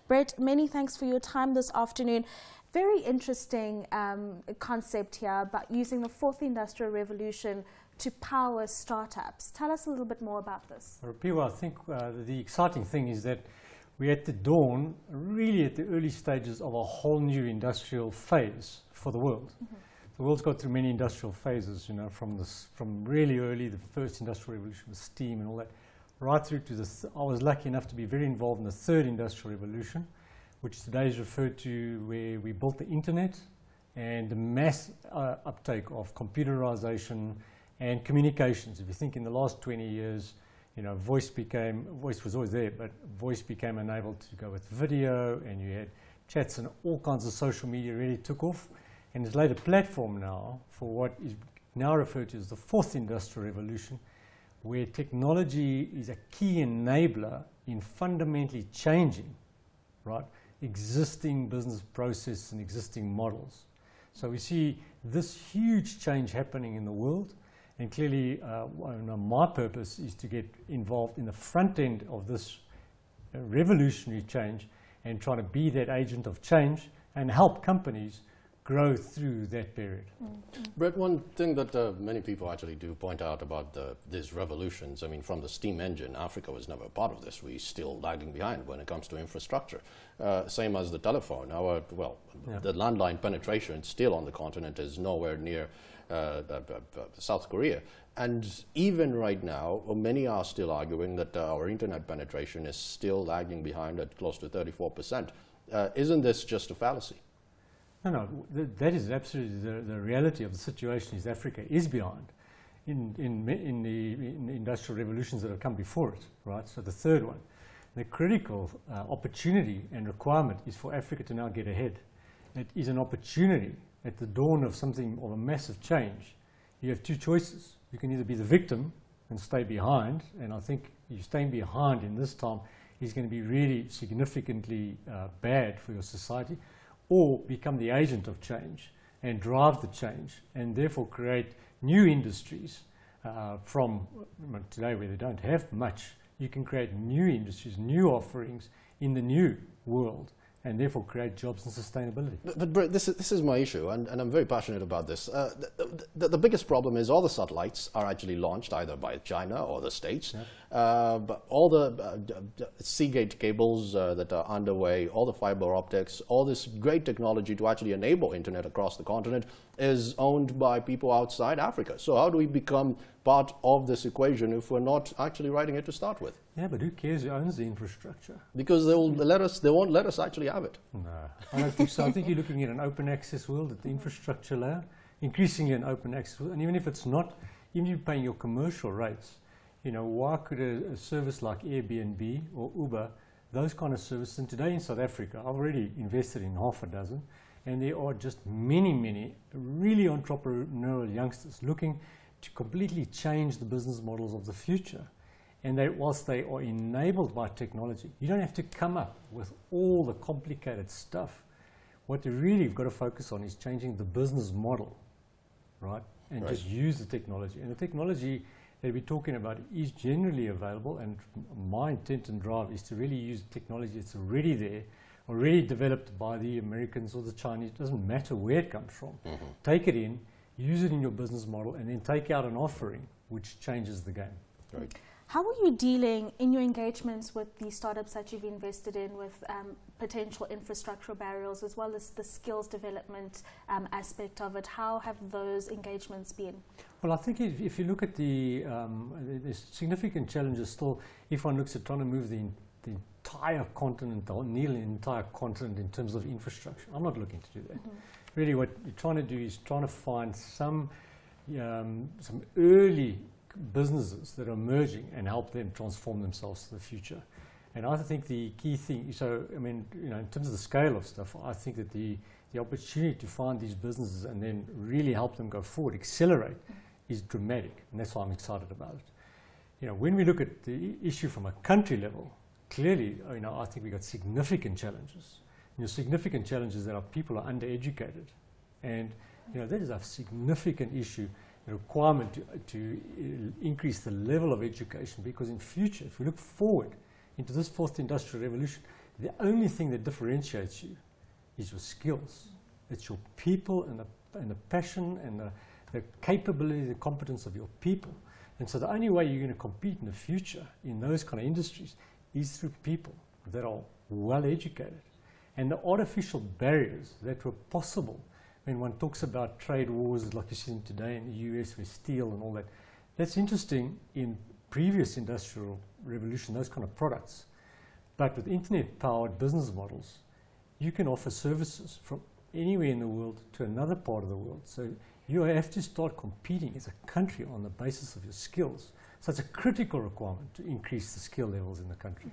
Brett, many thanks for your time this afternoon. Very interesting concept here about using the fourth industrial revolution to power startups. Tell us a little bit more about this. Rapiwa, I think the exciting thing is that we're at the dawn, really at the early stages of a whole new industrial phase for the world. The world's got through many industrial phases, you know, from really early, the first industrial revolution with steam and all that, right through to I was lucky enough to be very involved in the third industrial revolution, which today is referred to where we built the internet and the mass uptake of computerization and communications. If you think in the last 20 years, you know, voice was always there, but voice became enabled to go with video, and you had chats and all kinds of social media really took off. And it's laid a platform now for what is now referred to as the fourth industrial revolution, where technology is a key enabler in fundamentally changing, right, existing business processes and existing models. So we see this huge change happening in the world. And clearly, my purpose is to get involved in the front end of this revolutionary change and try to be that agent of change and help companies grow through that period. Brett, one thing that many people actually do point out about these revolutions, I mean, from the steam engine, Africa was never a part of this. We're still lagging behind when it comes to infrastructure. Same as the telephone. The landline penetration still on the continent is nowhere near South Korea. And even right now, many are still arguing that our internet penetration is still lagging behind at close to 34%. Isn't this just a fallacy? No, that is absolutely the reality of the situation. Is Africa is behind in the industrial revolutions that have come before it, right? So the third one, the critical opportunity and requirement is for Africa to now get ahead. It is an opportunity at the dawn of something of a massive change. You have two choices. You can either be the victim and stay behind, and I think you staying behind in this time is going to be really significantly bad for your society, or become the agent of change and drive the change and therefore create new industries from today where they don't have much. You can create new industries, new offerings in the new world, and therefore create jobs and sustainability. But Brett, this is my issue, and I'm very passionate about this. The biggest problem is all the satellites are actually launched either by China or the States. Yeah. But all the Seagate cables that are underway, all the fiber optics, all this great technology to actually enable internet across the continent is owned by people outside Africa. So how do we become part of this equation if we're not actually writing it to start with? Yeah, but who cares who owns the infrastructure? Because they won't let us actually have it. No, I don't think so. I think you're looking at an open access world at the infrastructure layer, increasingly an open access world. And even if it's not, even if you're paying your commercial rates, you know, why could a service like Airbnb or Uber, those kind of services, and today in South Africa, I've already invested in half a dozen, and there are just many really entrepreneurial youngsters looking to completely change the business models of the future. And whilst they are enabled by technology, you don't have to come up with all the complicated stuff. What you really have got to focus on is changing the business model, right? And just use the technology. And the technology that we're talking about is generally available, and my intent and drive is to really use technology that's already there, already developed by the Americans or the Chinese. It doesn't matter where it comes from. Take it in, use it in your business model, and then take out an offering which changes the game. Right. How are you dealing in your engagements with the startups that you've invested in with potential infrastructural barriers as well as the skills development aspect of it? How have those engagements been? Well, I think if you look at there's significant challenges still if one looks at trying to move the entire continent, or nearly the entire continent in terms of infrastructure. I'm not looking to do that. Really what you're trying to do is trying to find some early businesses that are emerging and help them transform themselves to the future. And I think the key thing, so I mean, you know, in terms of the scale of stuff, I think that the opportunity to find these businesses and then really help them go forward, accelerate, is dramatic, and that's why I'm excited about it. You know, when we look at the issue from a country level, clearly, you know, I think we've got significant challenges. You know, significant challenges that our people are undereducated, and you know, that is a significant issue. The requirement to increase the level of education, because in future, if we look forward into this fourth industrial revolution, The only thing that differentiates you is your skills. It's your people and the passion and the capability, the competence of your people. And so the only way you're going to compete in the future in those kind of industries is through people that are well educated. And the artificial barriers that were possible when one talks about trade wars like you see today in the US with steel and all that, that's interesting in previous industrial revolution, those kind of products. But with internet-powered business models, you can offer services from anywhere in the world to another part of the world. So you have to start competing as a country on the basis of your skills. So it's a critical requirement to increase the skill levels in the country.